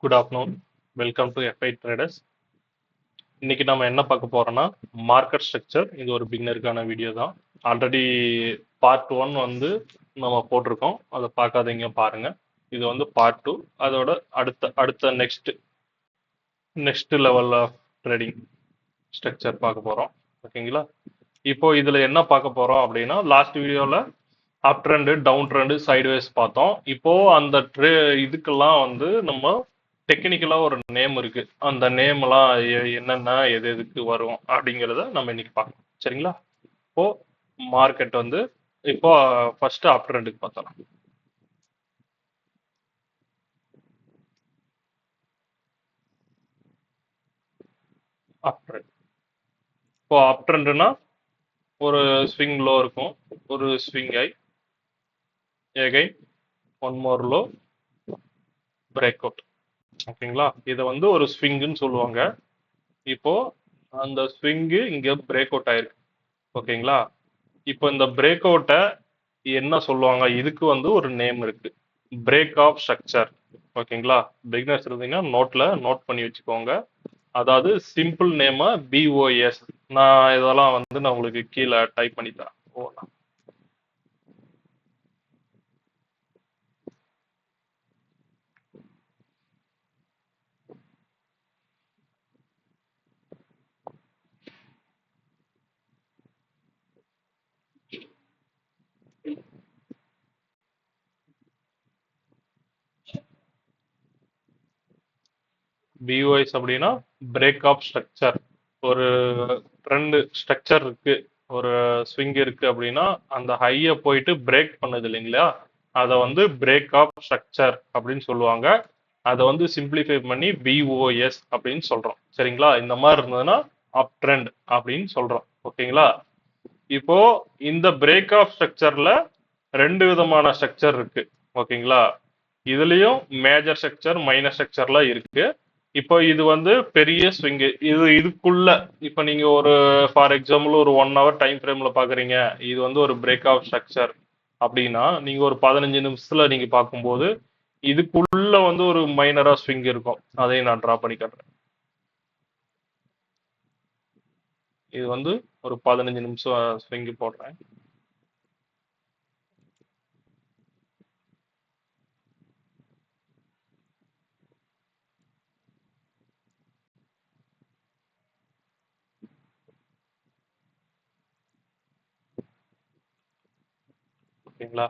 Good afternoon. Welcome to FI traders. இன்னைக்கு நம்ம என்ன பார்க்க போறோம்னா மார்க்கெட் ஸ்ட்ரக்சர். இது ஒரு பிகினருக்கான வீடியோ தான். ஆல்ரெடி பார்ட் 1 வந்து நம்ம போட்டிருக்கோம். அதை பார்க்காதீங்க பாருங்க. இது வந்து பார்ட் 2. அதோட அடுத்த அடுத்த next level of trading structure பார்க்க போறோம். ஓகேங்களா? இப்போ இதுல என்ன பார்க்க போறோம் அப்படின்னா, லாஸ்ட் வீடியோல up trend, down trend, sideways பார்த்தோம். இப்போ அந்த இதுக்கெல்லாம் வந்து நம்ம டெக்னிக்கலா ஒரு நேம் இருக்கு. அந்த நேம் எல்லாம் என்னென்ன எது எதுக்கு வரும் அப்படிங்கிறத நம்ம இன்னைக்கு பார்க்கலாம். சரிங்களா? இப்போ மார்க்கெட் வந்து இப்போ ஃபர்ஸ்ட் அப் ட்ரெண்டுக்கு பார்த்தலாம். அப் ட்ரெண்ட். இப்போ அப் ட்ரெண்ட்னா ஒரு ஸ்விங் லோ இருக்கும், ஒரு swing high, again one more low, break out. ஓகேங்களா? இதை வந்து ஒரு ஸ்விங்குன்னு சொல்லுவாங்க. இப்போ அந்த ஸ்விங்கு இங்க பிரேக் அவுட் ஆயிருக்கு. ஓகேங்களா? இப்போ இந்த பிரேக் அவுட்டை என்ன சொல்லுவாங்க? இதுக்கு வந்து ஒரு நேம் இருக்கு, பிரேக் ஆஃப் ஸ்ட்ரக்சர். ஓகேங்களா? பிகினர்ஸ் இருந்தீங்கன்னா நோட் பண்ணி வச்சுக்கோங்க. அதாவது சிம்பிள் நேம் பிஓஎஸ். நான் இதெல்லாம் வந்து நான் உங்களுக்கு கீழே டைப் பண்ணி தரேன். பிஓஎஸ் அப்படின்னா பிரேக் ஆஃப் ஸ்ட்ரக்சர். ஒரு ரெண்டு ஸ்ட்ரக்சர் இருக்கு, ஒரு ஸ்விங் இருக்கு அப்படின்னா அந்த ஹையை போயிட்டு பிரேக் பண்ணுது இல்லைங்களா, அதை வந்து பிரேக் ஆஃப் ஸ்ட்ரக்சர் அப்படின்னு சொல்லுவாங்க. அதை வந்து சிம்பிளிஃபை பண்ணி பிஓஎஸ் அப்படின்னு சொல்றோம். சரிங்களா? இந்த மாதிரி இருந்ததுன்னா அப் ட்ரெண்ட் அப்படின்னு சொல்றோம். ஓகேங்களா? இப்போ இந்த பிரேக் ஆஃப் ஸ்ட்ரக்சர்ல ரெண்டு விதமான ஸ்ட்ரக்சர் இருக்கு. ஓகேங்களா? இதுலயும் மேஜர் ஸ்ட்ரக்சர், மைனர் ஸ்ட்ரக்சர்லாம் இருக்கு. இப்போ இது வந்து பெரிய ஸ்விங். இதுக்குள்ள இப்ப நீங்க ஒரு ஃபார் எக்ஸாம்பிள் ஒரு 1 ஹவர் டைம் ஃப்ரேம்ல பாக்குறீங்க, இது வந்து ஒரு பிரேக் ஆஃப் ஸ்ட்ரக்சர் அப்படின்னா நீங்க ஒரு 15 நிமிஷத்துல நீங்க பார்க்கும்போது இதுக்குள்ள வந்து ஒரு மைனரா ஸ்விங் இருக்கும். அதையும் நான் டிரா பண்ணி காட்டுறேன். இது வந்து ஒரு 15 நிமிஷம் ஸ்விங் போடுறேன். ஓகேங்களா?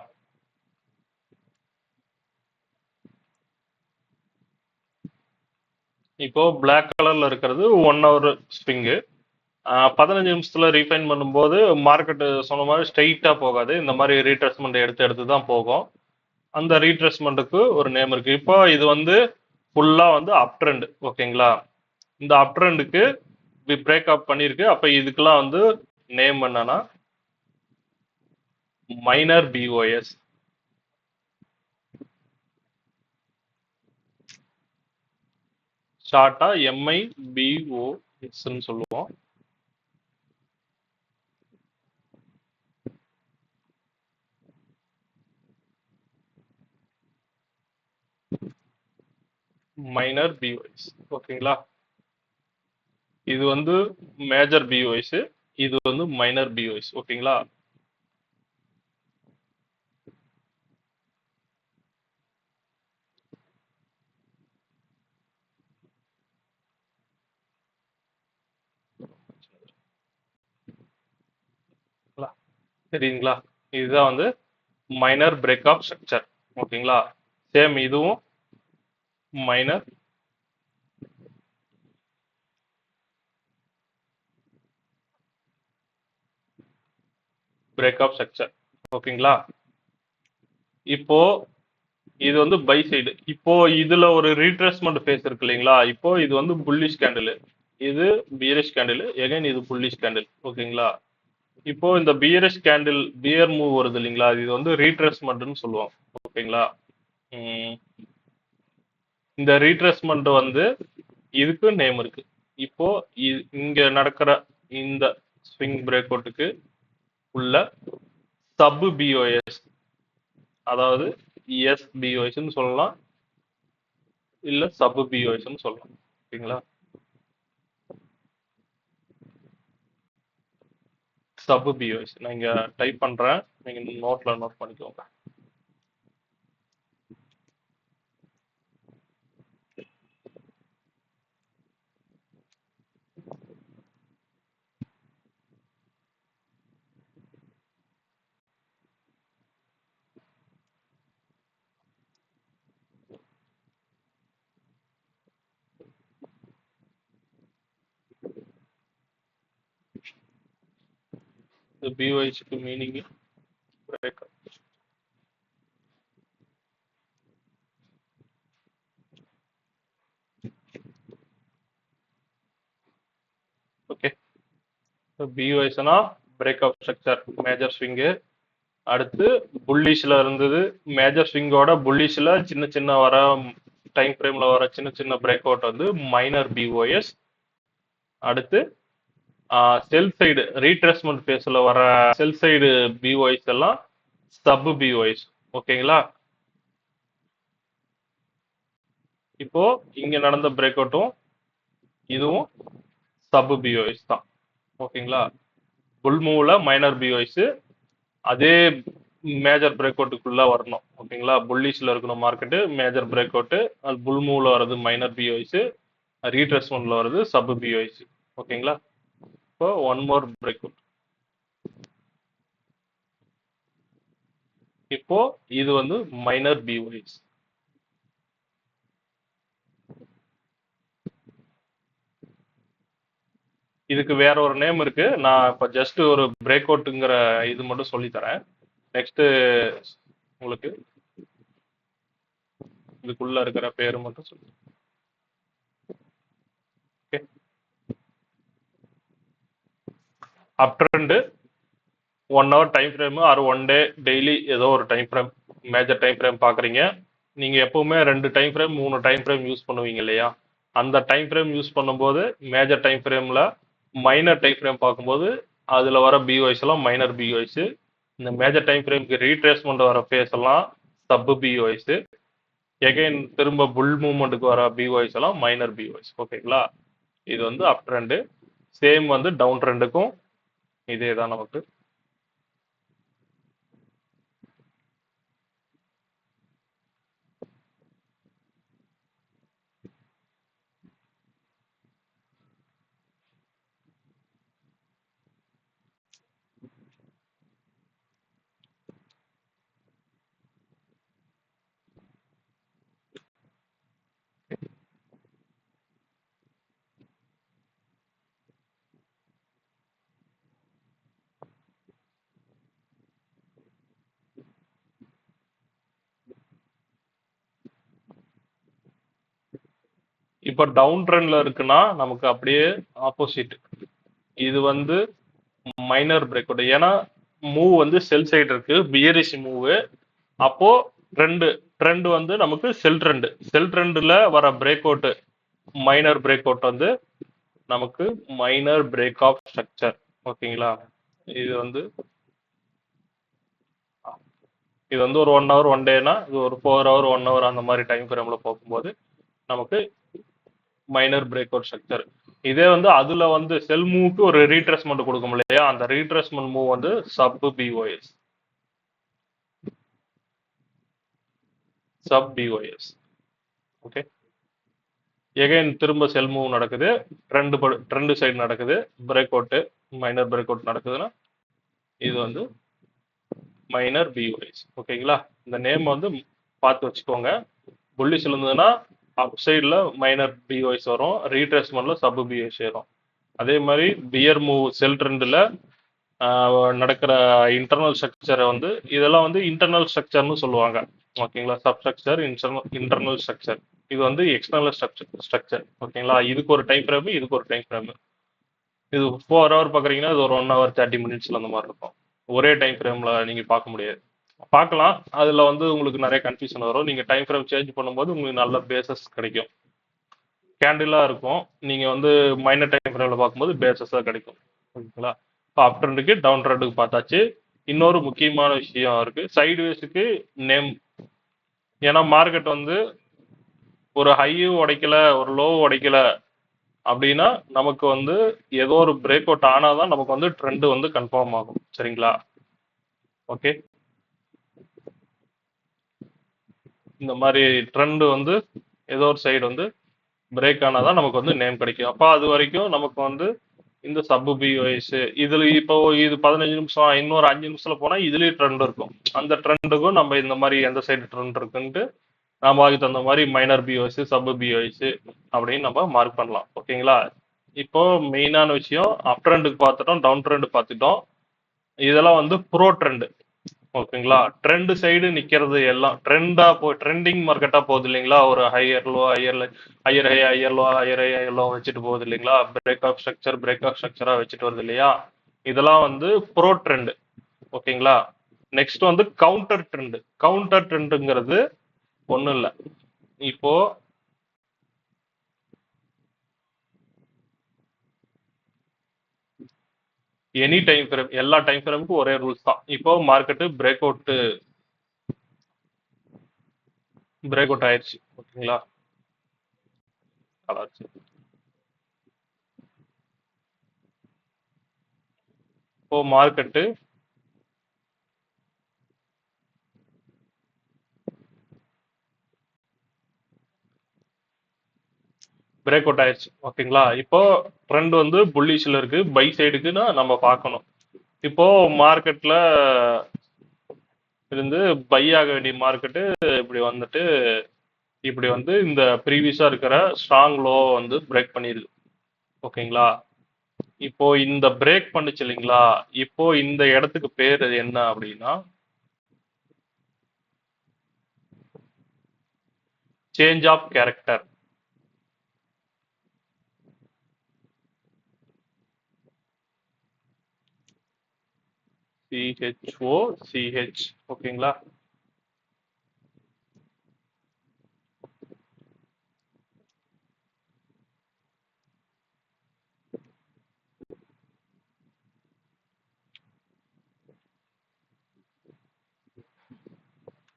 இப்போ பிளாக் கலர்ல இருக்கிறது 1 ஹவர் ஸ்விங்கு. 15 நிமிஷத்துல ரீஃபைன் பண்ணும்போது மார்க்கெட் சொன்ன மாதிரி ஸ்ட்ரைட்டா போகாது. இந்த மாதிரி ரீட்ரேஸ்மெண்ட் எடுத்து எடுத்து தான் போகும். அந்த ரீட்ரேஸ்மெண்ட்டுக்கு ஒரு நேம் இருக்கு. இப்போ இது வந்து ஃபுல்லா வந்து அப் ட்ரெண்ட். ஓகேங்களா? இந்த அப் ட்ரெண்டுக்கு பிரேக் அப் பண்ணிருக்கு. அப்ப இதுக்கெல்லாம் வந்து நேம் என்னன்னா மைனர் பிஓஎஸ். ஷார்ட்டா MIBOS சொல்லுவோம். Minor POS. ஓகேங்களா? இது வந்து மேஜர் பிஓஎஸ், இது வந்து மைனர் பிஓஎஸ். ஓகேங்களா? சரிங்களா? இதுதான் வந்து மைனர் பிரேக் ஆஃப் ஸ்ட்ரக்சர். ஓகேங்களா? சேம் இதுவும் மைனர் பிரேக் ஆஃப் ஸ்ட்ரக்சர். ஓகேங்களா? இப்போ இது வந்து பை சைடு. இப்போ இதுல ஒரு ரீட்ரேஸ்மெண்ட் ஃபேஸ் இருக்கு இல்லைங்களா? இப்போ இது வந்து புல்லிஷ் கேண்டில், இது பியரிஷ் கேண்டில், எகைன் இது புல்லிஷ் கேண்டில். ஓகேங்களா? இப்போ இந்த பியரிஷ் கேண்டில் பியர் மூவ் வருது இல்லைங்களா, இது வந்து ரீட்ரேஸ்மெண்ட்னு சொல்லுவோம். ஓகேங்களா? இந்த ரீட்ரேஸ்மெண்ட் வந்து இதுக்கு நேம் இருக்கு. இப்போ இங்க நடக்கிற இந்த ஸ்விங் பிரேக் அவுட்டுக்கு உள்ள சப் பிஓஎஸ், அதாவது எஸ்பிஓஎஸ்ன்னு சொல்லலாம், இல்ல சப் பிஓஎஸ்ன்னு சொல்லலாம். ஓகேங்களா? சப் பிஓஎஸ் நான் இங்க டைப் பண்றேன். நீங்க நோட்ல நோட் பண்ணிக்கோங்க. இந்த பிஓஎஸ்க்கு மீனிங் பிரேக்கப். ஓகே, பிஓஎஸ்னா பிரேக்கப் ஸ்ட்ரக்சர், மேஜர் ஸ்விங்கு. அடுத்து புல்லிஷ்ல இருந்தது, மேஜர் ஸ்விங்கோட புல்லிஷ்ல சின்ன சின்ன வர டைம் ஃப்ரேம்ல வர சின்ன சின்ன பிரேக் அவுட் வந்து மைனர் பிஓஎஸ். அடுத்து செல் சைடு ரீட்ரேஸ்மெண்ட் ஃபேஸ்ல வர செல் சைடு பிஓஎஸ் எல்லாம் சப் பிஓஎஸ். ஓகேங்களா? இப்போ இங்க நடந்த பிரேக் அவுட்டும் இதுவும் சப் பிஓஎஸ் தான். ஓகேங்களா? புல் மூவ்ல மைனர் பிஓஎஸ், அதே மேஜர் பிரேக் அவுட்டுக்குள்ள வரணும். ஓகேங்களா? புல்லிஷ்ல இருக்கணும் மார்க்கெட்டு, மேஜர் பிரேக் அவுட், அது புல் மூவ்ல வர்றது மைனர் பிஓஎஸ், ரீட்ரேஸ்மெண்ட்ல வர்றது சப் பிஓஎஸ். ஓகேங்களா? இப்போ ஒன் மோர் பிரேக் அவுட். இப்போ இது வந்து மைனர் பிஓஎஸ். இதுக்கு வேற ஒரு நேம் இருக்கு. நான் இப்ப ஜஸ்ட் ஒரு பிரேக் அவுட்ங்கிற இது மட்டும் சொல்லி தரேன். நெக்ஸ்ட் உங்களுக்கு இதுக்குள்ள இருக்கிற பேரு மட்டும் சொல்லு. Okay, up trend 1 hour time frame or 1 day daily ஏதோ ஒரு time frame, major time frame பாக்குறீங்க. நீங்க எப்பவுமே 2 time frame 3 time frame use பண்ணுவீங்க இல்லையா? அந்த டைம் ஃப்ரேம் யூஸ் பண்ணும்போது மேஜர் டைம் ஃப்ரேம்ல மைனர் டைம் ஃப்ரேம் பார்க்கும்போது அதுல வர பிஓஎஸ் எல்லாம் மைனர் பிஓஎஸ். இந்த மேஜர் டைம் ஃப்ரேம்க்கு ரீட்ரேஸ்மெண்ட் வர ஃபேஸ் எல்லாம் சப் பிஓஎஸ். எகைன் திரும்ப புல் மூவ்மெண்ட்டுக்கு வர பிஓஎஸ் எல்லாம் மைனர் பிஓஎஸ். ஓகேங்களா? இது வந்து அப் ட்ரெண்ட். சேம் வந்து டவுன் ட்ரெண்டுக்கும் இதே தான் நமக்கு. இப்ப டவுன் ட்ரெண்ட்ல இருக்குன்னா நமக்கு அப்படியே ஆப்போசிட். இது வந்து மைனர் பிரேக் அவுட். ஏன்னா மூவ் வந்து செல் சைடு இருக்கு, பியரிஷ் மூவ். அப்போ ட்ரெண்ட் வந்து நமக்கு செல் ட்ரெண்ட். செல் ட்ரெண்ட்ல வர break out minor break out வந்து நமக்கு மைனர் பிரேக் ஆஃப் ஸ்ட்ரக்சர். ஓகேங்களா? இது வந்து ஒரு 1 hour 1 டேனா இது ஒரு 4 hour 1 hour அந்த மாதிரி டைம் ஃப்ரேம்ல போகும்போது நமக்கு மைனர் பிரேக் அவுட் ஸ்ட்ரக்சர். இதே வந்து அதுல வந்து செல் மூவ்க்கு ஒரு ரீட்ரேஸ்மெண்ட் கொடுக்கும் இல்லையா? அந்த ரீட்ரேஸ்மெண்ட் மூவ் வந்து sub POS. Sub BOS. Okay, again திரும்ப செல் மூவ் நடக்குது, ட்ரெண்ட் சைடு நடக்குது, break out minor break out நடக்குதுன்னா இது வந்து மைனர் பிஓஎஸ். ஓகேங்களா? இந்த நேம் வந்து பார்த்து வச்சுக்கோங்க. புல்லிஷ் இருந்ததுன்னா அப் சைடில் மைனர் பிஓஎஸ் வரும், ரீட்ரேஸ்மெண்ட்ல சப் பிஓஎஸ் வரும். அதே மாதிரி பியர் மூவ் செல் ட்ரெண்டில் நடக்கிற இன்டர்னல் ஸ்ட்ரக்சரை வந்து இதெல்லாம் வந்து இன்டர்னல் ஸ்ட்ரக்சர்னு சொல்லுவாங்க. ஓகேங்களா? Sub structure, internal structure. இது வந்து எக்ஸ்டர்னல் ஸ்ட்ரக்சர். ஓகேங்களா? இதுக்கு ஒரு டைம் ஃப்ரேம், இதுக்கு ஒரு டைம் ஃப்ரேம். இது 4 hour பார்க்குறீங்கன்னா இது ஒரு 1 hour 30 minutes அந்த மாதிரி இருக்கும். ஒரே டைம் ஃப்ரேம்ல நீங்க பார்க்க முடியாது. பார்க்கலாம், அதுல வந்து உங்களுக்கு நிறைய கன்ஃபியூஷன் வரும். நீங்க டைம் ஃப்ரேம் சேஞ்ச் பண்ணும்போது உங்களுக்கு நல்ல பேசஸ் கிடைக்கும். கேண்டிலா இருக்கும், நீங்க வந்து மைனர் டைம் ஃப்ரேம்ல பார்க்கும்போது பேசஸா கிடைக்கும். ஓகேங்களா? இப்போ அப் ட்ரெண்டுக்கு டவுன் ட்ரெண்டுக்கு பார்த்தாச்சு. இன்னொரு முக்கியமான விஷயம் இருக்கு, சைடு வேஸுக்கு நேம். ஏன்னா மார்க்கெட் வந்து ஒரு ஹையும் உடைக்கல ஒரு லோவும் உடைக்கல அப்படின்னா நமக்கு வந்து ஏதோ ஒரு பிரேக் அவுட் ஆனாதான் நமக்கு வந்து ட்ரெண்ட் வந்து கன்ஃபார்ம் ஆகும். சரிங்களா? ஓகே, இந்த மாதிரி ட்ரெண்ட் வந்து ஏதோ ஒரு சைடு வந்து பிரேக் ஆனாதான் நமக்கு வந்து நேம் கிடைக்கும். அப்போ அது வரைக்கும் நமக்கு வந்து இந்த சப் பிஓஎஸ் இதுல இப்போ இது 15 நிமிஷம் இன்னொரு 5 நிமிஷத்துல போனா இதுலயும் ட்ரெண்ட் இருக்கும். அந்த ட்ரெண்டுக்கும் நம்ம இந்த மாதிரி எந்த சைடு ட்ரெண்ட் இருக்குன்ட்டு நாம அதுக்கு தகுந்த மாதிரி மைனர் பிஓஎஸ் சப் பிஓஎஸ் அப்படின்னு நம்ம மார்க் பண்ணலாம். ஓகேங்களா? இப்போ மெயினான விஷயம் அப் ட்ரெண்டுக்கு பார்த்துட்டோம், டவுன் ட்ரெண்ட் பார்த்துட்டோம். இதெல்லாம் வந்து ப்ரோ ட்ரெண்ட். ஓகேங்களா? ட்ரெண்ட் சைடு நிக்கிறது எல்லாம் ட்ரெண்டிங் மார்க்கெட்டா போகுது இல்லைங்களா? ஒரு higher low higher higher high higher low higher high higher low வச்சுட்டு போகுது இல்லைங்களா? பிரேக் ஆஃப் ஸ்ட்ரக்சரா வச்சுட்டு வருது இல்லையா? இதெல்லாம் வந்து ப்ரோ ட்ரெண்ட். ஓகேங்களா? நெக்ஸ்ட் வந்து கவுண்டர் ட்ரெண்ட். கவுண்டர் ட்ரெண்டுங்கிறது ஒண்ணும் இல்ல. இப்போ எனி டைம் ஃப்ரேம் எல்லா டைம் ஃப்ரேமுக்கும் ஒரே ரூல்ஸ் தான். இப்போ மார்க்கெட் பிரேக் அவுட் ஆயிடுச்சு. ஓகேங்களா? ஆச்சு. இப்போ மார்க்கெட்டு பிரேக் அவுட் ஆயிடுச்சு. ஓகேங்களா? இப்போ ட்ரெண்ட் வந்து புல்லிஷ்ல இருக்கு, பை சைடுக்குன்னா நம்ம பார்க்கணும். இப்போ மார்க்கெட்ல இருந்து பை ஆக வேண்டிய மார்க்கெட்டு இப்படி வந்துட்டு இப்படி வந்து இந்த ப்ரீவியஸா இருக்கிற ஸ்ட்ராங் லோ வந்து பிரேக் பண்ணிருக்கு. ஓகேங்களா? இப்போ இந்த பிரேக் பண்ணுச்சு இல்லைங்களா? இப்போ இந்த இடத்துக்கு பேர் என்ன அப்படின்னா சேஞ்ச் ஆஃப் கேரக்டர். CHOCH. ஓகேங்களா?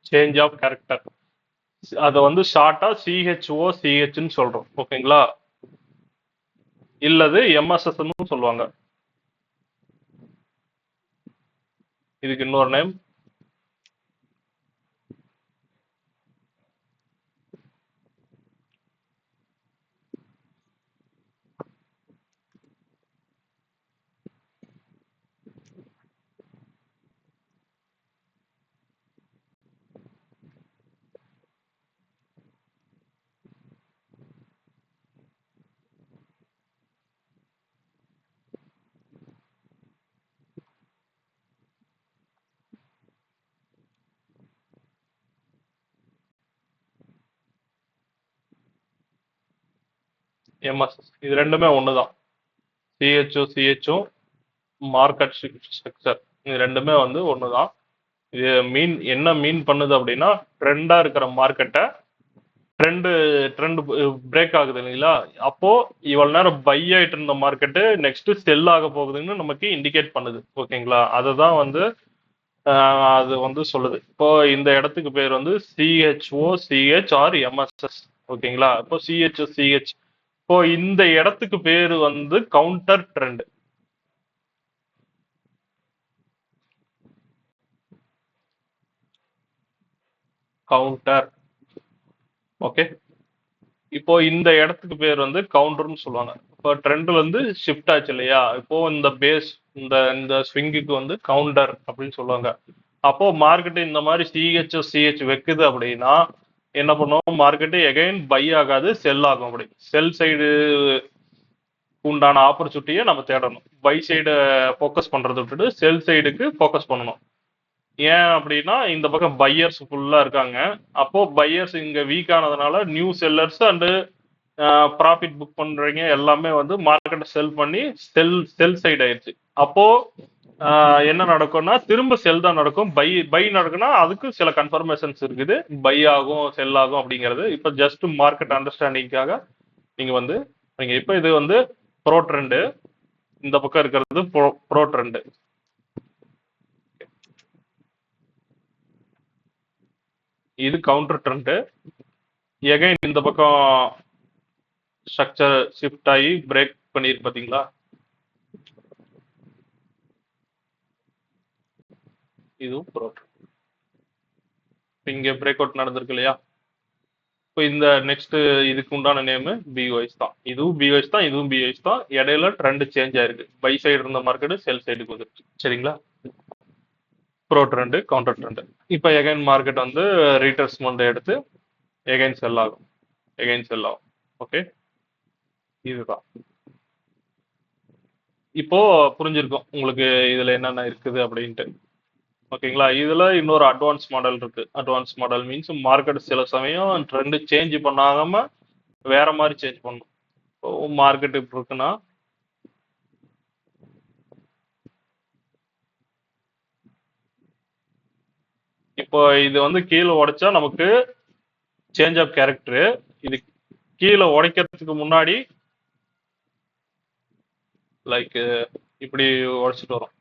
Change of character. அதை வந்து ஷார்ட்டா CHOCHன்னு சொல்றோம். ஓகேங்களா? இல்லது MSSன்னு சொல்லுவாங்க. இதுக்கு இன்னொரு நேம் MSS. இது ரெண்டுமே ஒண்ணுதான். CHO மார்க்கெட் ஸ்ட்ரக்சர் இது ரெண்டுமே வந்து ஒண்ணுதான். இது என்ன மீன் பண்ணுது அப்படின்னா ட்ரெண்டா இருக்கிற மார்க்கெட்டை ட்ரெண்டு ட்ரெண்ட் பிரேக் ஆகுது இல்லைங்களா? அப்போ இவ்வளவு நேரம் பை ஆயிட்டு இருந்த மார்க்கெட்டு நெக்ஸ்ட் செல் ஆக போகுதுன்னு நமக்கு இண்டிகேட் பண்ணுது. ஓகேங்களா? அதுதான் வந்து அது வந்து சொல்லுது. இப்போ இந்த இடத்துக்கு பேர் வந்து CHOCH ஆர் MSS. ஓகேங்களா? இப்போ CHOCH. இப்போ இந்த இடத்துக்கு பேரு வந்து கவுண்டர் ட்ரெண்ட். கவுண்டர். ஓகே, இப்போ இந்த இடத்துக்கு பேர் வந்து கவுண்டர்னு சொல்லுவாங்க. இப்போ ட்ரெண்ட் வந்து ஷிஃப்ட் ஆச்சு இல்லையா? இப்போ இந்த பேஸ் இந்த இந்த ஸ்விங்குக்கு வந்து கவுண்டர் அப்படின்னு சொல்லுவாங்க. அப்போ மார்க்கெட் இந்த மாதிரி CH வைக்குது அப்படின்னா என்ன பண்ணுவோம்? மார்க்கெட்டு எகைன் பை ஆகாது, செல் ஆகும். அப்படி செல் சைடு உண்டான ஆப்பர்ச்சுனிட்டியை நம்ம தேடணும். பை சைடு ஃபோக்கஸ் பண்றதை விட்டுட்டு செல் சைடுக்கு ஃபோக்கஸ் பண்ணணும். ஏன் அப்படின்னா இந்த பக்கம் பையர்ஸ் ஃபுல்லா இருக்காங்க. அப்போ பையர்ஸ் இங்க வீக் ஆனதுனால new sellers and profit book பண்றீங்க எல்லாமே வந்து மார்க்கெட்டை செல் பண்ணி செல் சைடு ஆயிடுச்சு. அப்போ என்ன நடக்கும்னா திரும்ப செல் தான் நடக்கும். பை நடக்கும்னா அதுக்கு சில கன்ஃபர்மேஷன்ஸ் இருக்குது. பை ஆகும் செல் ஆகும் அப்படிங்கிறது இப்போ ஜஸ்ட் மார்க்கெட் அண்டர்ஸ்டாண்டிங்காக நீங்க வந்து நீங்க இப்போ இது வந்து ப்ரோ ட்ரெண்டு, இந்த பக்கம் இருக்கிறது ப்ரோ ட்ரெண்டு. இது கவுண்டர் ட்ரெண்டு, எகைன் இந்த பக்கம் ஸ்ட்ரக்சர் ஷிஃப்ட் ஆகி பிரேக் பண்ணிருக்கு பாத்தீங்களா? இதுவும் ப்ரோட். இங்க பிரேக் அவுட் நடந்திருக்கு இல்லையா? இப்போ இந்த நெக்ஸ்ட் இதுக்கு உண்டான நேம் பிஒய்ஸ் தான். இதுவும் பிஒய்ஸ் தான், இதுவும் பிஒய்ஸ் தான். இடையில ட்ரெண்ட் சேஞ்ச் ஆயிருக்கு. பை சைடு இருந்த மார்க்கெட் செல் சைடுக்கு வந்துருச்சு. சரிங்களா? Pro trend, counter trend. இப்போ எகைன் மார்க்கெட் வந்து ரீட்ரேஸ்மெண்ட் எடுத்து எகைன் செல் ஆகும். எகைன் செல் ஆகும். ஓகே, இதுதான். இப்போ புரிஞ்சிருக்கும் உங்களுக்கு இதுல என்னென்ன இருக்குது அப்படின்ட்டு. ஓகேங்களா? இதுல இன்னொரு அட்வான்ஸ் மாடல் இருக்கு. அட்வான்ஸ் மாடல் மீன்ஸ் மார்க்கெட் சில சமயம் ட்ரெண்ட் சேஞ்ச் பண்ணாம வேற மாதிரி சேஞ்ச் பண்ணும். இப்போ மார்க்கெட் இப்படி இருக்குன்னா இப்போ இது வந்து கீழே உடைச்சா நமக்கு சேஞ்ச் ஆஃப் கேரக்டர். இது கீழே உடைக்கிறதுக்கு முன்னாடி லைக் இப்படி உடைச்சிட்டு வரும்.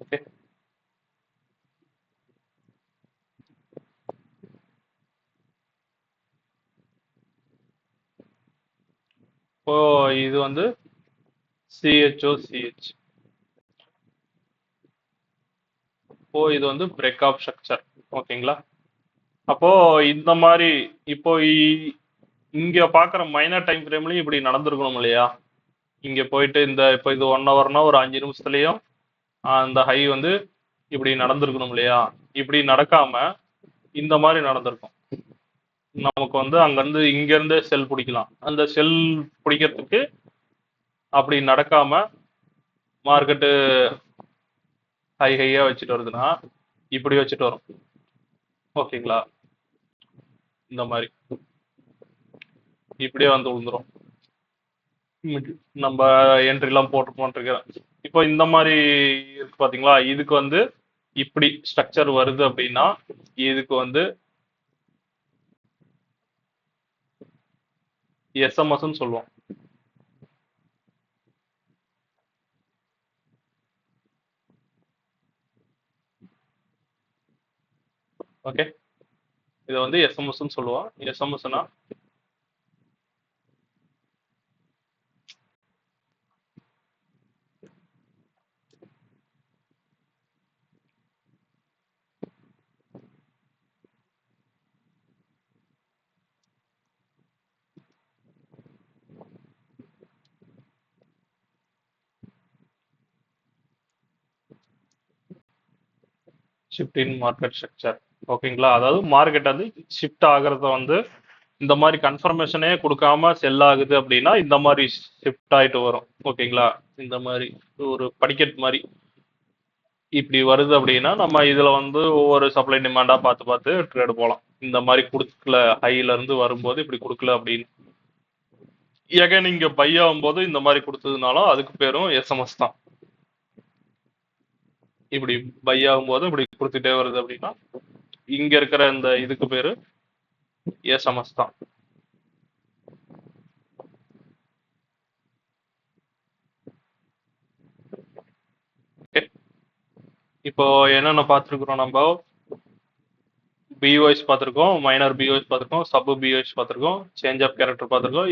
ஓகே, இப்போ இது வந்து சிஹெச். இப்போ இது வந்து பிரேக் ஆஃப் ஸ்ட்ரக்சர். ஓகேங்களா? அப்போ இந்த மாதிரி இப்போ இங்க பாக்குற மைனர் டைம் ஃப்ரேம்லயும் இப்படி நடந்திருக்கணும் இல்லையா? இங்க போயிட்டு இந்த இப்போ இது 1 ஹவர்னா ஒரு 5 நிமிஷத்துலயும் அந்த ஹை வந்து இப்படி நடந்திருக்கணும் இல்லையா? இப்படி நடக்காம இந்த மாதிரி நடந்திருக்கும். நமக்கு வந்து அங்க இருந்து இங்க இருந்து செல் பிடிக்கலாம். அந்த செல் பிடிக்கிறதுக்கு அப்படி நடக்காம மார்க்கெட்டு ஹையா வச்சுட்டு வருதுன்னா இப்படி வச்சுட்டு வரும். ஓகேங்களா? இந்த மாதிரி இப்படியே வந்து விழுந்துரும். நம்ம என்ட்ரி எல்லாம் போட்டுருக்கேன். இப்போ இந்த மாதிரி இருக்கு பாத்தீங்களா? இதுக்கு வந்து இப்படி ஸ்ட்ரக்சர் வருது அப்படின்னா இதுக்கு வந்து எஸ்எம்எஸ் சொல்லுவோம். ஓகே, இதை வந்து எஸ்எம்எஸ் சொல்லுவோம். எஸ்எம்எஸ்னா ஷிஃப்ட் இன் மார்க்கெட் ஸ்ட்ரக்சர். ஓகேங்களா? அதாவது மார்க்கெட் வந்து ஷிஃப்ட் ஆகிறத வந்து இந்த மாதிரி கன்ஃபர்மேஷனே கொடுக்காம செல் ஆகுது அப்படின்னா இந்த மாதிரி ஷிஃப்ட் ஆயிட்டு வரும். ஓகேங்களா? இந்த மாதிரி ஒரு படிக்கட் மாதிரி இப்படி வருது அப்படின்னா நம்ம இதுல வந்து ஒவ்வொரு சப்ளை டிமாண்டா பார்த்து பார்த்து ட்ரேடு போகலாம். இந்த மாதிரி கொடுக்கல, ஹைல இருந்து வரும்போது இப்படி கொடுக்கல அப்படின்னு எகைன் இங்க பை ஆகும்போது இந்த மாதிரி கொடுத்ததுனாலும் அதுக்கு பேரும் எஸ்எம்எஸ் தான். இப்படி பை ஆகும்போது இப்படி கொடுத்துட்டே வருது அப்படின்னா இங்க இருக்கிற இந்த இதுக்கு பேரு எஸ்எம்எஸ் தான். இப்போ என்னென்ன பார்த்துருக்குறோம் நம்ம? பிஓஎஸ் பார்த்துருக்கோம், மைனர் பிஓஎஸ் பார்த்துருக்கோம், சப் பிஓஎஸ் பார்த்துருக்கோம், சேஞ்ச் ஆஃப் கேரக்டர் பார்த்துருக்கோம்,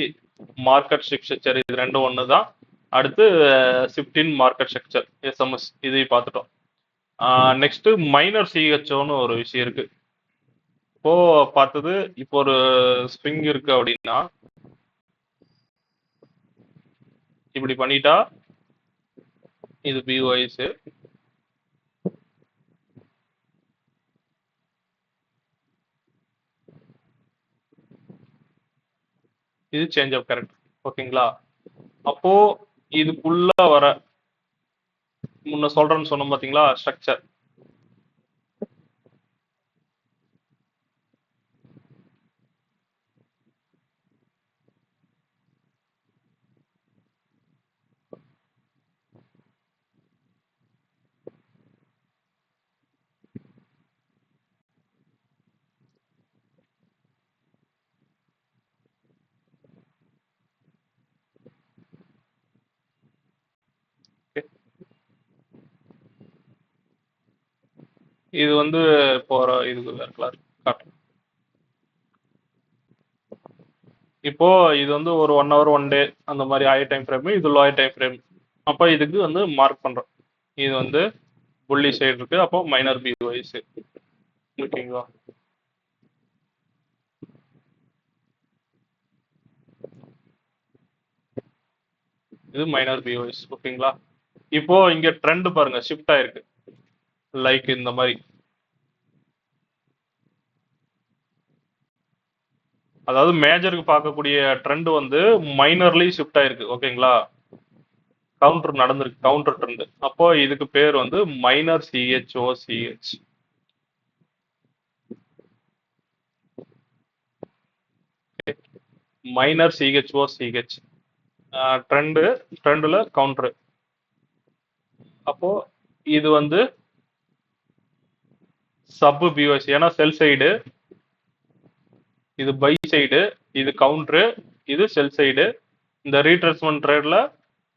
மார்க்கெட் ஸ்ட்ரக்சர். இது ரெண்டும் ஒன்று தான். அடுத்து shift in market structure SMS இதையும் பார்த்துட்டோம். நெக்ஸ்ட் மைனர் சிஹெச்ஓன்னு ஒரு விஷயம் இருக்கு. இப்போ பார்த்தது இப்போ ஒரு ஸ்ப்ரிங் இருக்கு அப்படின்னா இப்படி பண்ணிட்டா இது பிஓஎஸ். இது சேஞ்ச் ஆஃப் கேரக்டர். ஓகேங்களா? அப்போ இதுக்குள்ள வர முன்ன சொல்றேன்னு சொன்னோம் பாத்தீங்களா ஸ்ட்ரக்சர். இது வந்து போற இதுக்கு இருக்கலாம் காட்டும். இப்போ இது வந்து ஒரு 1 hour 1 day அந்த மாதிரி ஹையர் டைம் ஃப்ரேம், இது லோயர் டைம் ஃப்ரேம். அப்போ இதுக்கு வந்து மார்க் பண்றோம். இது வந்து புள்ளி சைடு இருக்கு, அப்போ மைனர் பிஓஎஸ். ஓகேங்களா? இது மைனர் பிஓஎஸ். ஓகேங்களா? இப்போ இங்க ட்ரெண்ட் பாருங்க, ஷிஃப்ட் ஆயிருக்கு. லைக் இந்த மாதிரி, அதாவது மேஜருக்கு பார்க்கக்கூடிய ட்ரெண்ட் வந்து மைனர்லி ஷிஃப்ட் ஆயிருக்கு. ஓகேங்களா? கவுண்டர் நடந்திருக்கு, கவுண்டர் ட்ரெண்ட். அப்போ இதுக்கு பேர் வந்து மைனர் சிஹெச்ஓசிஹெச். மைனர் சிஹெச்ஓசிஹெச் ட்ரெண்ட்ல கவுண்டர். அப்போ இது வந்து சப் பிஓஎஸ், ஏன்னா செல் சைடு, இது பை சைடு, இது கவுண்டரு, இது செல் சைடு. இந்த ரீட்ரேஸ்மெண்ட் ட்ரேட்ல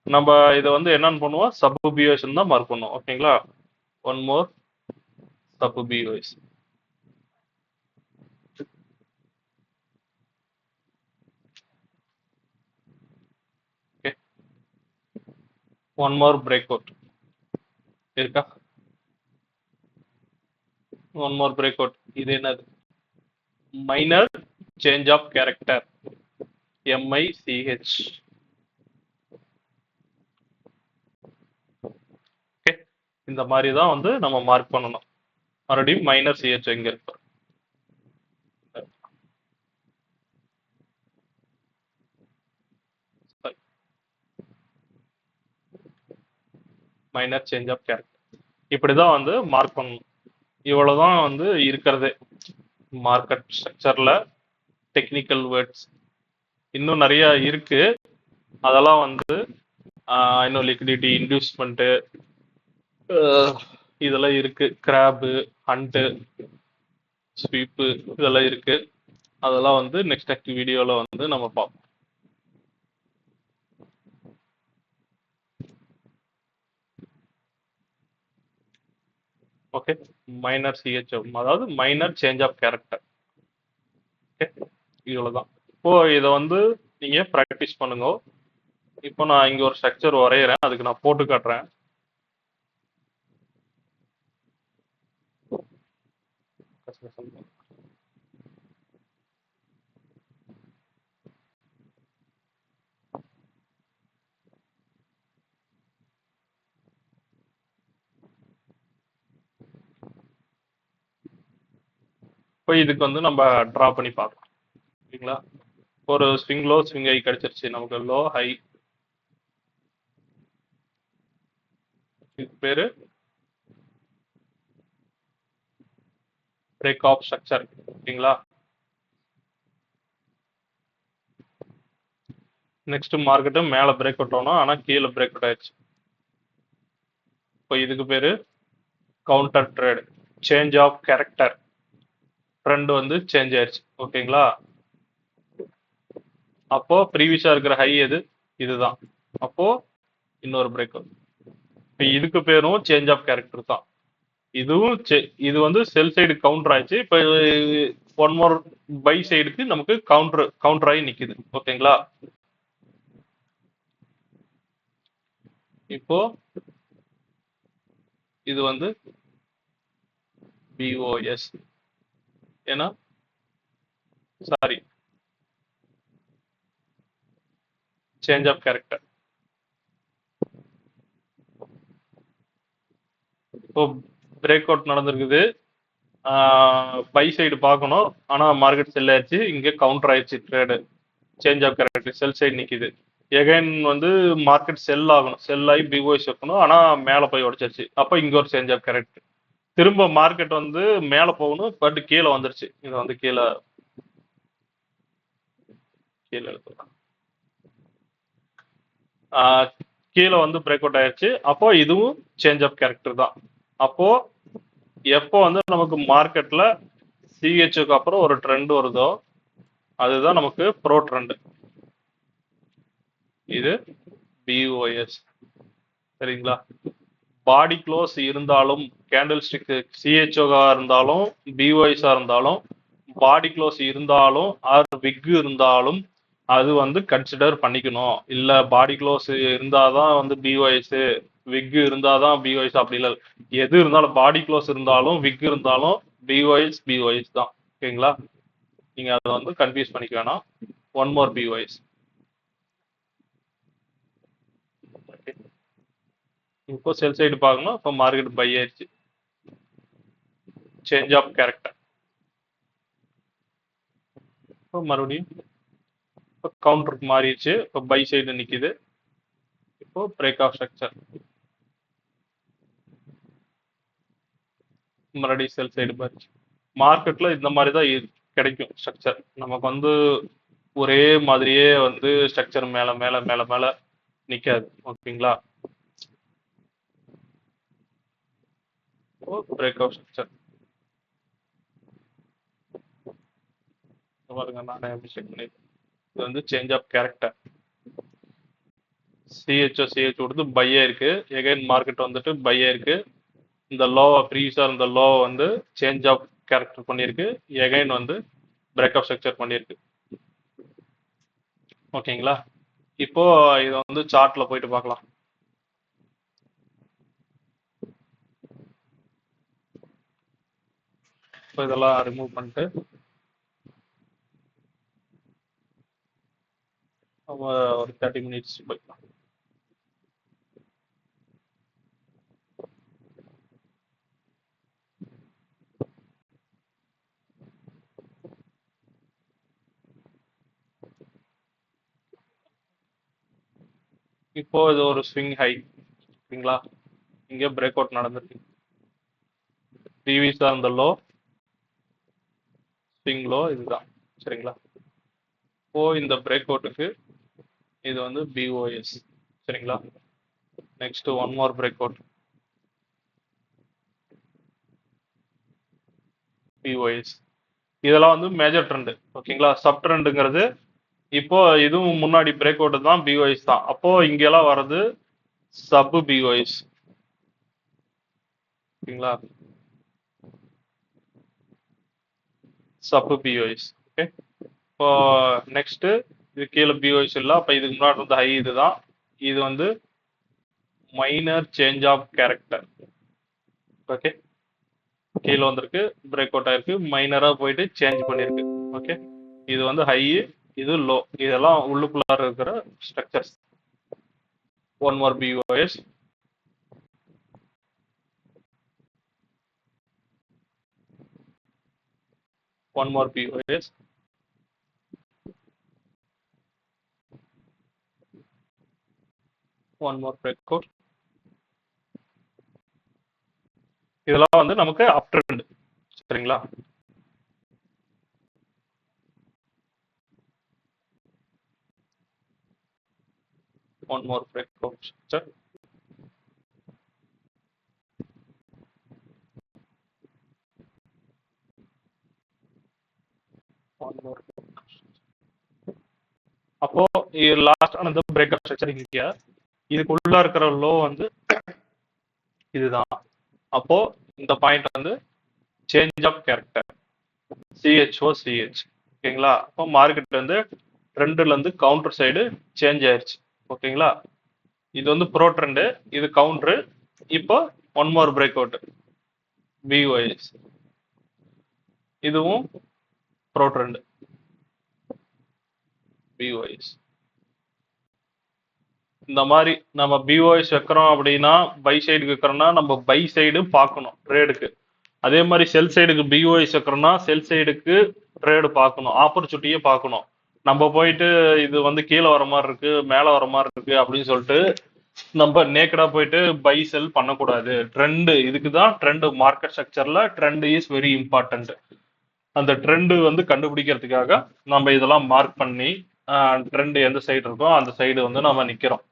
நம்ம இதை வந்து என்னன்னு பண்ணுவோம், சப் பிஓஎஸ் தான் மார்க் பண்ணுவோம். ஓகேங்களா? One more sub BOS. Okay, one more break out இருக்கா? One more break out. இது என்னது? Minor change of character, MICH. Okay, இந்த மாதிரி தான் வந்து நம்ம மார்க் பண்ணணும். மறுபடியும் மைனர் சிஹெச் எங்க இருக்கு? Minor change of character. இப்படிதான் வந்து மார்க் பண்ணணும். இவ்வளவுதான் வந்து இருக்கிறதே மார்க்கெட் ஸ்ட்ரக்சர்ல டெக்னிக்கல் வேர்ட்ஸ். இன்னும் நிறைய இருக்கு. அதெல்லாம் வந்து இன்னும் லிக்விடிட்டி இன்டியூஸ்மெண்ட் இதெல்லாம் இருக்கு. கிராப், ஹண்ட், ஸ்வீப்பு இதெல்லாம் இருக்கு. அதெல்லாம் வந்து நெக்ஸ்ட் வீடியோல வந்து நம்ம பார்ப்போம். ஓகே, மைனர் சிஹெச்ஓ, அதாவது minor change of character. Okay, இவ்வளவுதான். இப்போ இதை வந்து நீங்க ப்ராக்டிஸ் பண்ணுங்க. இப்போ நான் இங்க ஒரு ஸ்ட்ரக்சர் வரைகிறேன், அதுக்கு நான் போட்டு காட்டுறேன். இப்போ இதுக்கு வந்து நம்ம ட்ரா பண்ணி பார்க்கலாம். ஓகேங்களா? ஒரு ஸ்விங் லோ, ஸ்விங் ஹை கிடைச்சிருச்சு நமக்கு. லோ ஹை, இதுக்கு பேரு பிரேக் ஆஃப் ஸ்ட்ரக்சர். ஓகேங்களா? நெக்ஸ்ட் மார்க்கெட்டு மேல பிரேக் அவுட் ஆகணும், ஆனா கீழே பிரேக் அவுட் ஆயிடுச்சு. இப்போ இதுக்கு பேரு counter trade, change of character. Trend வந்து சேஞ்ச் ஆயிடுச்சு. ஓகேங்களா? அப்போ ப்ரீவியஸா இருக்கிற ஹை எது? இதுதான். அப்போ இன்னொரு பிரேக் அவுட். இப்போ இதுக்கு பேரும் சேஞ்ச் ஆஃப் கேரக்டர் தான். இதுவும் இது வந்து செல் சைடு கவுண்டர் ஆயிடுச்சு. இப்போ ஒன் மோர் பை சைடுக்கு நமக்கு கவுண்டர் ஆகி நிக்குது. ஓகேங்களா? இப்போ இது வந்து பிஓஎஸ், ஏன்னா சாரி, சேஞ்ச் ஆஃப் கேரக்டர். இப்போ பிரேக் அவுட் நடந்திருக்குது, பை சைடு பார்க்கணும், ஆனா மார்க்கெட் செல் ஆயிடுச்சு. இங்க கவுண்டர் ஆயிடுச்சு trade, change of character, sell side நிக்குது. எகைன் வந்து மார்க்கெட் செல் ஆகணும், செல் ஆகி பிஓஎஸ் வைக்கணும், ஆனா மேல போய் உடைச்சிருச்சு. அப்போ இங்க ஒரு சேஞ்ச் ஆஃப் கேரக்டர். திரும்ப மார்க்கெட் வந்து மேல போகணும், பட் கீழே வந்துருச்சு. இது வந்து கீழே எடுத்துக்கலாம். கீழே வந்து பிரேக் அவுட் ஆயிடுச்சு. அப்போ இதுவும் சேஞ்ச் ஆஃப் கேரக்டர் தான். அப்போ எப்போ வந்து நமக்கு மார்க்கெட்ல சிஹெச்சுக்கு அப்புறம் ஒரு ட்ரெண்ட் வருதோ அதுதான் நமக்கு ப்ரோ ட்ரெண்ட். இது பிஓஎஸ். சரிங்களா? பாடி க்ளோஸ் இருந்தாலும் கேண்டில் ஸ்டிக் சிஹெச்ஓகா இருந்தாலும் பிஒய்ஸா இருந்தாலும் பாடி க்ளோஸ் இருந்தாலும் ஆர் விக் இருந்தாலும் அது வந்து கன்சிடர் பண்ணிக்கணும். இல்ல பாடி க்ளோஸ் இருந்தாதான் வந்து பிஒய்ஸ், விக் இருந்தாதான் பிஒய்ஸ் அப்படி இல்லை. எது இருந்தாலும் பாடி க்ளோஸ் இருந்தாலும் விக் இருந்தாலும் பிஒய்ஸ் தான். ஓகேங்களா? நீங்க அதை வந்து கன்ஃபியூஸ் பண்ணிக்க வேணாம். One more BOS. இப்போ செல் சைடு பார்க்கணும். இப்போ மார்க்கெட் பை ஆயிடுச்சு. Change of character. இப்போ மறுபடியும் இப்போ கவுண்டருக்கு மாறிடுச்சு. இப்போ பை சைடு நிக்குது. இப்போ பிரேக் ஆஃப் ஸ்ட்ரக்சர். மறுபடியும் செல் சைடு மாறிடுச்சு. மார்க்கெட்ல இந்த மாதிரி தான் கிடைக்கும் ஸ்ட்ரக்சர். நமக்கு வந்து ஒரே மாதிரியே வந்து ஸ்ட்ரக்சர் மேல மேல மேல மேல நிக்காது. ஓகேங்களா? பிரேக் ஆஃப் ஸ்ட்ரக்சர் பாருங்க. நானே மிஸ்டேக் பண்ணிருக்கேன். இது வந்து சேஞ்ச் ஆஃப் கேரக்டர். சிஹெச் கொடுத்து பையா இருக்கு. எகைன் மார்க்கெட் வந்துட்டு பையா இருக்கு. இந்த லோவை ப்ரீவியஸா இருந்த லோ வந்து சேஞ்ச் ஆஃப் கேரக்டர் பண்ணியிருக்கு. எகைன் வந்து பிரேக் ஆஃப் ஸ்ட்ரக்சர் பண்ணியிருக்கு. ஓகேங்களா? இப்போ இதை வந்து சார்ட்ல போயிட்டு பார்க்கலாம். இப்போ இதெல்லாம் ரிமூவ் பண்ணிட்டு ஒரு 30 மினிட்ஸ் போய்க்கலாம். இப்போ இது ஒரு ஸ்விங் ஹை. ஓகேங்களா? இங்கே பிரேக் அவுட் நடந்துருக்கு. ப்ரீவியஸா இருந்த லோ, ஸ்விங் லோ இதுதான். சரிங்களா? இப்போ இந்த பிரேக் அவுட்டுக்கு இது வந்து பிஓஎஸ். சரிங்களா? Next one more break out POS. இதெல்லாம் வந்து மேஜர் ட்ரெண்ட். ஓகேங்களா? சப் ட்ரெண்டுங்கிறது இப்போ இதுவும் முன்னாடி பிரேக் அவுட் தான், பிஓஎஸ் தான். அப்போ இங்கெல்லாம் வர்றது சப் பிஓஎஸ். ஓகேங்களா? Sub BOS. ஓகே. இப்போ நெக்ஸ்ட் இது கீழே பிஓஎஸ் இல்லை. அப்போ இதுக்கு முன்னாடி இருந்த ஹை இதுதான். இது வந்து minor change of character. Okay. கீழே வந்திருக்கு, பிரேக் அவுட் ஆயிருக்கு, மைனரா போயிட்டு சேஞ்ச் பண்ணிருக்கு. ஓகே. இது வந்து ஹை, இது லோ. இதெல்லாம் உள்ளுக்குள்ளார இருக்கிற structures. One more POS. One more POS. One more break out. இதெல்லாம் வந்து நமக்கு அப் ட்ரெண்ட். சரிங்களா? One more break out structure. அப்போ லாஸ்ட் ஆனது பிரேக் அப் ஸ்ட்ரக்சர். இங்க இதுக்குள்ள இருக்கிற லோ வந்து இதுதான். அப்போ இந்த பாயிண்ட் வந்து சேஞ்ச் ஆஃப் கேரக்டர், சிஹெச். ஓகேங்களா? அப்போ மார்க்கெட் வந்து ட்ரெண்ட்ல இருந்து கவுண்டர் சைடு சேஞ்ச் ஆயிருச்சு. ஓகேங்களா? இது வந்து ப்ரோ ட்ரெண்டு, இது கவுண்டர். இப்போ one more break out POS. இதுவும் ப்ரோ ட்ரெண்ட் பிஓஎஸ். இந்த மாதிரி நம்ம பிஓஎஸ் வைக்கிறோம் அப்படின்னா, பை சைடு வைக்கிறோம்னா நம்ம பை சைடு பார்க்கணும் ட்ரேடுக்கு. அதே மாதிரி செல் சைடுக்கு பிஓஎஸ் வைக்கிறோம்னா செல் சைடுக்கு ட்ரேடு பார்க்கணும், ஆப்பர்ச்சுனிட்டியே பார்க்கணும். நம்ம போயிட்டு இது வந்து கீழே வர மாதிரி இருக்கு, மேலே வர மாதிரி இருக்கு அப்படின்னு சொல்லிட்டு நம்ம நேக்கடா போயிட்டு பை செல் பண்ணக்கூடாது. ட்ரெண்ட் இதுக்கு தான் ட்ரெண்ட். மார்க்கெட் ஸ்ட்ரக்சர்ல ட்ரெண்ட் இஸ் வெரி இம்பார்ட்டன்ட். அந்த ட்ரெண்ட் வந்து கண்டுபிடிக்கிறதுக்காக நம்ம இதெல்லாம் மார்க் பண்ணி ட்ரெண்ட் எந்த சைடு இருக்கோ அந்த சைடு வந்து நம்ம நிக்கிறோம்.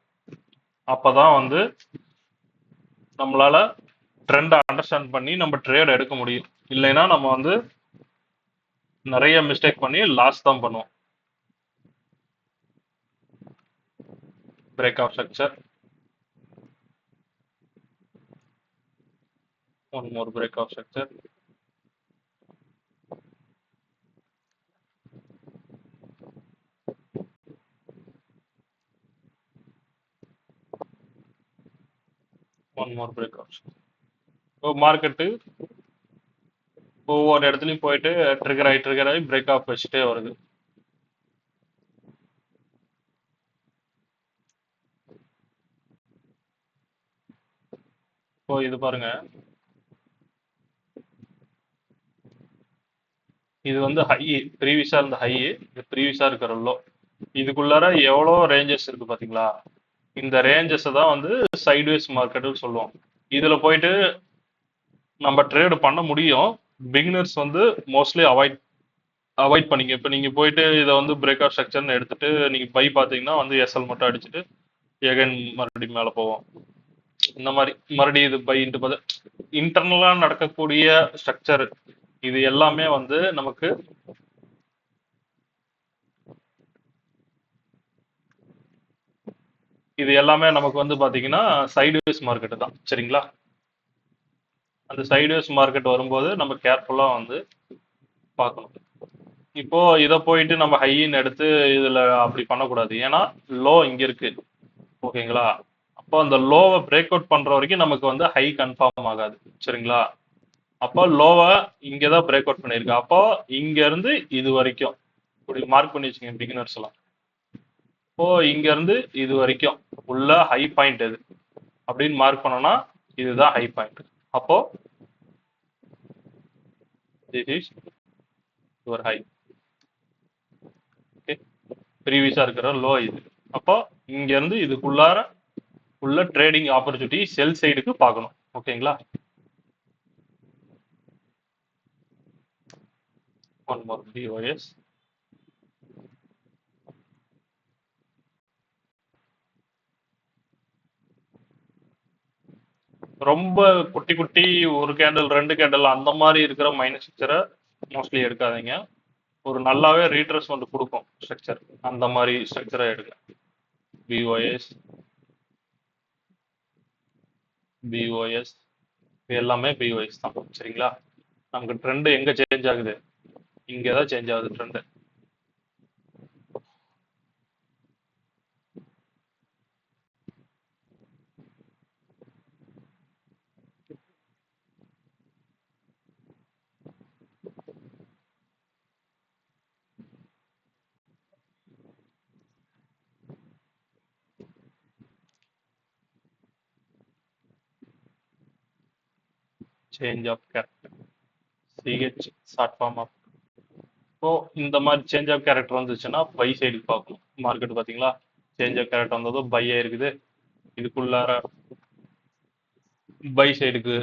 அப்பதான் வந்து நம்மளால ட்ரெண்ட் அண்டர்ஸ்டாண்ட் பண்ணி நம்ம ட்ரேட் எடுக்க முடியும். இல்லைன்னா நம்ம வந்து நிறைய மிஸ்டேக் பண்ணி லாஸ் தான் பண்ணுவோம். Break of structure. One more breakout structure. One more breakout. இப்போ மார்க்கெட்டு ஒவ்வொரு இடத்துலையும் போயிட்டு ட்ரிகர் ஆகி பிரேக் ஆஃப் வச்சுட்டே வருது. இப்போ இது பாருங்க, இது வந்து ஹை, ப்ரீவியஸா இருந்த ஹை, இது ப்ரீவியஸா இருக்கிற லோ, இதுக்குள்ளார எவ்வளோ ரேஞ்சஸ் இருக்கு பாத்தீங்களா? இந்த ரேஞ்சஸ் தான் வந்து சைட்வேஸ் மார்க்கெட்னு சொல்லுவோம். இதுல போயிட்டு நம்ம ட்ரேடு பண்ண முடியும். பிகினர்ஸ் வந்து மோஸ்ட்லி அவாய்ட் பண்ணிங்க. இப்போ நீங்க போயிட்டு இதை வந்து பிரேக்அவுட் ஸ்ட்ரக்சர்னு எடுத்துட்டு நீங்க பை பார்த்தீங்கன்னா வந்து எஸ்எல் மட்டும் அடிச்சுட்டு எகைன் மறுபடியும் மேலே போவோம். இந்த மாதிரி மறுபடியும் இது பைன்ட்டு பார்த்து இன்டர்னலா நடக்கக்கூடிய ஸ்ட்ரக்சர் இது எல்லாமே வந்து நமக்கு வந்து பாத்தீங்கன்னா சைடுவேஸ் மார்க்கெட் தான். சரிங்களா? அந்த சைடுவேஸ் மார்க்கெட் வரும்போது நம்ம கேர்ஃபுல்லா வந்து பார்க்கணும். இப்போ இதை போயிட்டு நம்ம ஹைன்னு எடுத்து இதுல அப்படி பண்ணக்கூடாது. ஏன்னா லோ இங்க இருக்கு. ஓகேங்களா? அப்போ அந்த லோவை பிரேக் அவுட் பண்ற வரைக்கும் நமக்கு வந்து ஹை கன்ஃபார்ம் ஆகாது. சரிங்களா? அப்போ லோவை இங்கதான் பிரேக் அவுட் பண்ணிருக்கு. அப்போ இங்க இருந்து இது வரைக்கும் இப்படி மார்க் பண்ணி வச்சுங்க பிகினர்ஸ் எல்லாம். இப்போ இங்க இருந்து இது வரைக்கும் உள்ள ஹை பாயிண்ட் எது அப்படின்னு மார்க் பண்ணோம்னா இதுதான் ஹை பாயிண்ட். அப்போ this is your high. Okay, ப்ரீவியஸா இருக்கிற லோ இது. அப்போ இங்க இருந்து இதுக்குள்ளார உள்ள ட்ரேடிங் ஆப்பர்ச்சுனிட்டி செல் சைடுக்கு பார்க்கணும். ஓகேங்களா? ஒன் மோர் BOS. ரொம்ப குட்டி குட்டி ஒரு கேண்டில் 2 கேண்டில் அந்த மாதிரி இருக்கிற மைனஸ் ஸ்ட்ரக்சரை மோஸ்ட்லி எடுக்காதீங்க. ஒரு நல்லாவே ரீட்ரேஸ்மெண்ட் கொடுக்கும் ஸ்ட்ரக்சர், அந்த மாதிரி ஸ்ட்ரக்சரை எடுங்க. பிஓஎஸ் எல்லாமே பிஓஎஸ் தான். சரிங்களா? நமக்கு ட்ரெண்ட் எங்க சேஞ்ச் ஆகுது? இங்கதான் சேஞ்ச் ஆகுது trend. Change of character, CH short form of. இப்போ இந்த மாதிரி சேஞ்ச் ஆஃப் கேரக்டர் வந்துச்சுன்னா பை சைடுக்கு பார்க்கணும். மார்க்கெட் பார்த்தீங்களா? சேஞ்ச் ஆஃப் கேரக்டர் வந்ததும் பை இருக்குது. இதுக்குள்ளார பை சைடுக்கு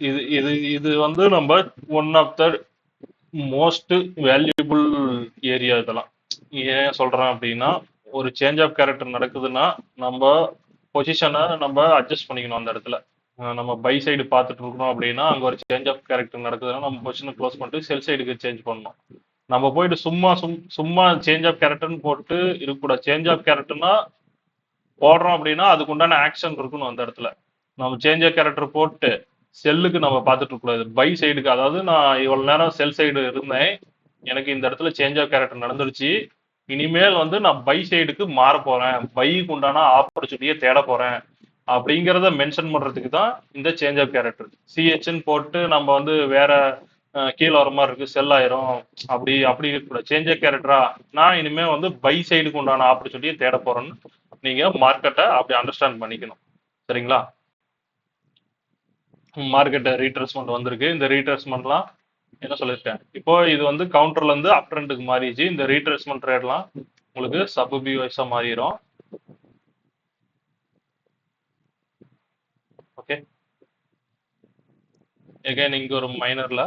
இது இது இது வந்து நம்ம one of the most valuable area. இதெல்லாம் ஏன் சொல்றேன் அப்படின்னா, ஒரு சேஞ்ச் ஆஃப் கேரக்டர் நடக்குதுன்னா நம்ம பொசிஷனை நம்ம அட்ஜஸ்ட் பண்ணிக்கணும். அந்த இடத்துல நம்ம பை சைடு பார்த்துட்டு இருக்கணும் அப்படின்னா, அங்கே ஒரு சேஞ்ச் ஆஃப் கேரக்டர் நடக்குதுன்னா நம்ம பொசிஷனை க்ளோஸ் பண்ணிட்டு செல் சைடுக்கு சேஞ்ச் பண்ணணும். நம்ம போயிட்டு சும்மா சேஞ்ச் ஆஃப் கேரக்டர்னு போட்டு இருக்கக்கூடாது. சேஞ்ச் ஆஃப் கேரக்டர்னா போடுறோம் அப்படின்னா அதுக்கு உண்டான ஆக்ஷன் இருக்கணும் அந்த இடத்துல. நம்ம சேஞ்ச் ஆஃப் கேரக்டர் போட்டு செல்லுக்கு நம்ம பார்த்துட்டு இருக்கக்கூடாது. பை சைடுக்கு, அதாவது நான் இவ்வளவு நேரம் செல் சைடு இருந்தேன், எனக்கு இந்த இடத்துல சேஞ்ச் ஆஃப் கேரக்டர் நடந்துருச்சு, இனிமேல் வந்து நான் பை சைடுக்கு மாற போறேன், பைக்கு உண்டான ஆப்பர்ச்சுனிட்டியை தேட போறேன் அப்படிங்கிறத மென்ஷன் பண்றதுக்கு தான் இந்த சேஞ்ச் ஆஃப் கேரக்டர். சிஹெச்ன்னு போட்டு நம்ம வந்து வேற கீழே வர மாதிரி இருக்கு, செல் ஆயிரும், அப்படி இருக்கக்கூடாது. சேஞ்ச் ஆஃப் கேரக்டரா நான் இனிமே வந்து பை சைடுக்கு உண்டான ஆப்பர்ச்சுனிட்டியை தேட போறேன்னு நீங்க மார்க்கெட்டை அப்படி அண்டர்ஸ்டாண்ட் பண்ணிக்கணும். சரிங்களா? மார்க்கெட் ரீட்ரேஸ்மெண்ட் வந்திருக்கு. இந்த ரீட்ரேஸ்மெண்ட்லாம் என்ன சொல்லியிருக்கேன், இப்போ இது வந்து கவுண்டர்ல இருந்து அப் ட்ரெண்டுக்கு மாறிடுச்சு. இந்த ரீட்ரேஸ்மெண்ட் ட்ரேட்லாம் உங்களுக்கு சப் பிவைஸா மாறிடும். ஓகே, எகைன் இங்க ஒரு மைனர்ல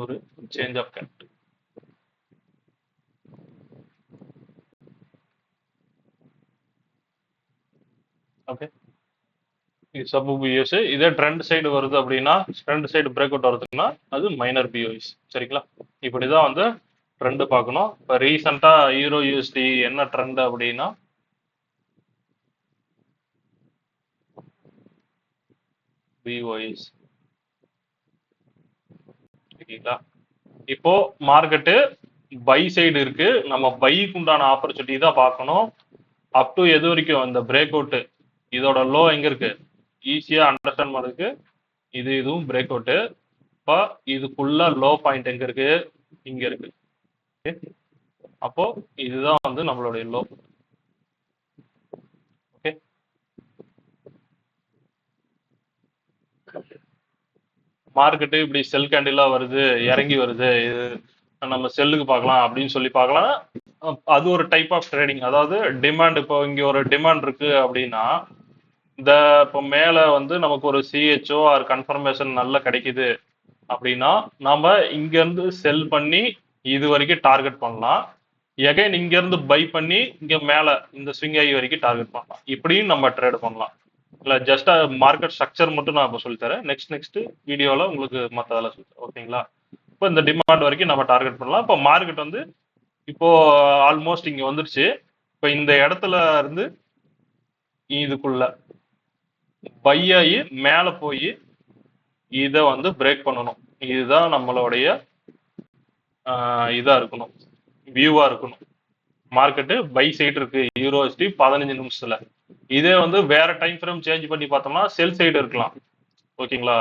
ஒரு சேஞ்ச் ஆஃப் கேரக்டர். ஓகே, இது சப் பிஓஎஸ். இதே ட்ரெண்ட் சைடு வருது அப்படின்னா, ட்ரெண்ட் சைடு பிரேக் அவுட் வருதுன்னா அது மைனர் பிஓஎஸ். சரிங்களா? இப்படிதான் வந்து ட்ரெண்ட் பார்க்கணும். இப்போ ரீசெண்டா யூரோ யூஎஸ்டி என்ன ட்ரெண்ட் அப்படின்னா பிஒய்ஸ் ஓகேங்களா. இப்போ மார்க்கெட்டு பை சைடு இருக்கு. நம்ம பைக்கு உண்டான ஆப்பர்ச்சுனிட்டி தான் பார்க்கணும். அப் டு எது வரைக்கும் இந்த பிரேக் அவுட் இதோட லோ எங்க இருக்கு ஈஸியா அண்டர்ஸ்டாண்ட் பண்ணுறதுக்கு இதுவும் பிரேக் அவுட். இப்போ இதுக்குள்ள லோ பாயிண்ட் எங்க இருக்கு இங்க இருக்கு. அப்போ இதுதான் வந்து நம்மளுடைய லோ. ஓகே, மார்க்கெட்டு இப்படி செல் கேண்டிலா வருது இறங்கி வருது, இது நம்ம செல்லுக்கு பார்க்கலாம் அப்படின்னு சொல்லி பார்க்கலாம். அது ஒரு டைப் ஆஃப் ட்ரேடிங். அதாவது டிமாண்ட், இப்போ இங்க ஒரு டிமாண்ட் இருக்கு அப்படின்னா இந்த இப்போ மேல வந்து நமக்கு ஒரு சிஹெச்ஓ ஆர் கன்ஃபர்மேஷன் நல்லா கிடைக்குது அப்படின்னா நாம இங்க இருந்து செல் பண்ணி இது வரைக்கும் டார்கெட் பண்ணலாம். எகைன் இங்க இருந்து பை பண்ணி இங்க மேல இந்த ஸ்விங் ஆகி வரைக்கும் டார்கெட் பண்ணலாம். இப்படியும் நம்ம ட்ரேட் பண்ணலாம். இல்ல ஜஸ்ட் மார்க்கெட் ஸ்ட்ரக்சர் மட்டும் நான் இப்போ சொல்லித்தரேன். நெக்ஸ்ட் வீடியோல உங்களுக்கு மற்றதெல்லாம் சொல்லித்தரேன். ஓகேங்களா. இப்போ இந்த டிமாண்ட் வரைக்கும் நம்ம டார்கெட் பண்ணலாம். இப்போ மார்க்கெட் வந்து இப்போ ஆல்மோஸ்ட் இங்க வந்துருச்சு. இப்போ இந்த இடத்துல இருந்து இதுக்குள்ள பை ஆகி மேல போய் இதை வந்து பிரேக் பண்ணணும். இதுதான் நம்மளுடைய இதா இருக்கணும், வியூவா இருக்கணும். மார்க்கெட்டு பை சைடு இருக்கு யூரோஸ்டி 15 நிமிஷத்துல. இதே வந்து வேற டைம் ஃப்ரேம் சேஞ்ச் பண்ணி பார்த்தோம்னா செல் சைடு இருக்கலாம். ஓகேங்களா.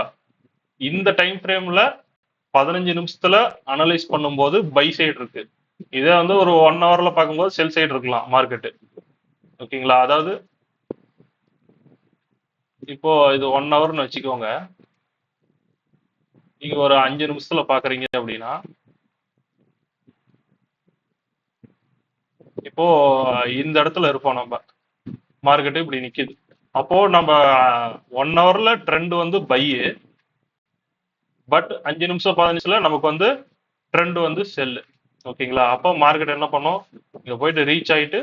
இந்த டைம் ஃப்ரேம்ல 15 நிமிஷத்துல அனலைஸ் பண்ணும்போது பை சைடு இருக்கு. இதே வந்து ஒரு 1 ஹவர்ல பார்க்கும்போது செல் சைடு இருக்கலாம் மார்க்கெட்டு. ஓகேங்களா. அதாவது இப்போ இது 1 ஹவர்னு வச்சுக்கோங்க. நீங்க ஒரு 5 நிமிஷத்துல பாக்குறீங்க அப்படின்னா இப்போ இந்த இடத்துல இருப்போம் நம்ம. மார்க்கெட்டு இப்படி நிக்குது. அப்போ நம்ம 1 ஹவர்ல ட்ரெண்ட் வந்து பை, பட் 5 நிமிஷம் 15 நிமிஷத்துல நமக்கு வந்து ட்ரெண்ட் வந்து செல்லு. ஓகேங்களா. அப்போ மார்க்கெட் என்ன பண்ணும், இங்க போயிட்டு ரீச் ஆயிட்டு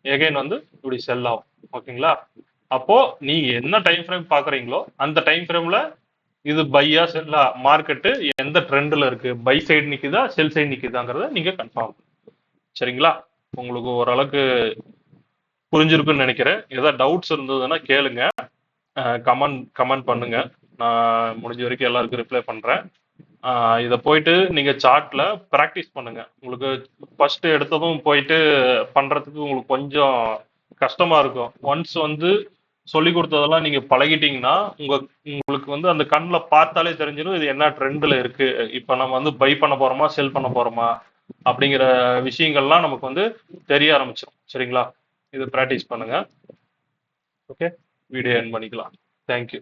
எகைன் வந்து இப்படி செல் ஆகும். ஓகேங்களா. அப்போ நீங்க என்ன டைம் ஃப்ரேம் பாக்குறீங்களோ அந்த டைம் ஃப்ரேம்ல இது பையா செல்லா, மார்க்கெட்டு எந்த ட்ரெண்ட்ல இருக்கு, பை சைடு நிக்குதா செல் சைடு நிக்குதாங்கிறத நீங்க கன்ஃபார்ம். சரிங்களா. உங்களுக்கு ஓரளவுக்கு புரிஞ்சிருக்குன்னு நினைக்கிறேன். ஏதாவது டவுட்ஸ் இருந்ததுன்னா கேளுங்க, கமெண்ட் பண்ணுங்க. நான் முடிஞ்ச வரைக்கும் எல்லாருக்கும் ரிப்ளை பண்றேன். இதை போயிட்டு நீங்க சார்ட்ல ப்ராக்டிஸ் பண்ணுங்க. உங்களுக்கு ஃபர்ஸ்ட் எடுத்ததும் போயிட்டு பண்றதுக்கு உங்களுக்கு கொஞ்சம் கஷ்டமா இருக்கும். ஒன்ஸ் வந்து சொல்லி கொடுத்ததெல்லாம் நீங்க பழகிட்டீங்கன்னா உங்களுக்கு வந்து அந்த கண்ணில் பார்த்தாலே தெரிஞ்சிடும் இது என்ன ட்ரெண்ட்ல இருக்கு, இப்ப நம்ம வந்து பை பண்ண போறோமா செல் பண்ண போறோமா அப்படிங்கிற விஷயங்கள்லாம் நமக்கு வந்து தெரிய ஆரம்பிச்சிடும். சரிங்களா. இது ப்ராக்டிஸ் பண்ணுங்க. ஓகே, வீடியோ எண்ட் பண்ணிக்கலாம். தேங்க்யூ.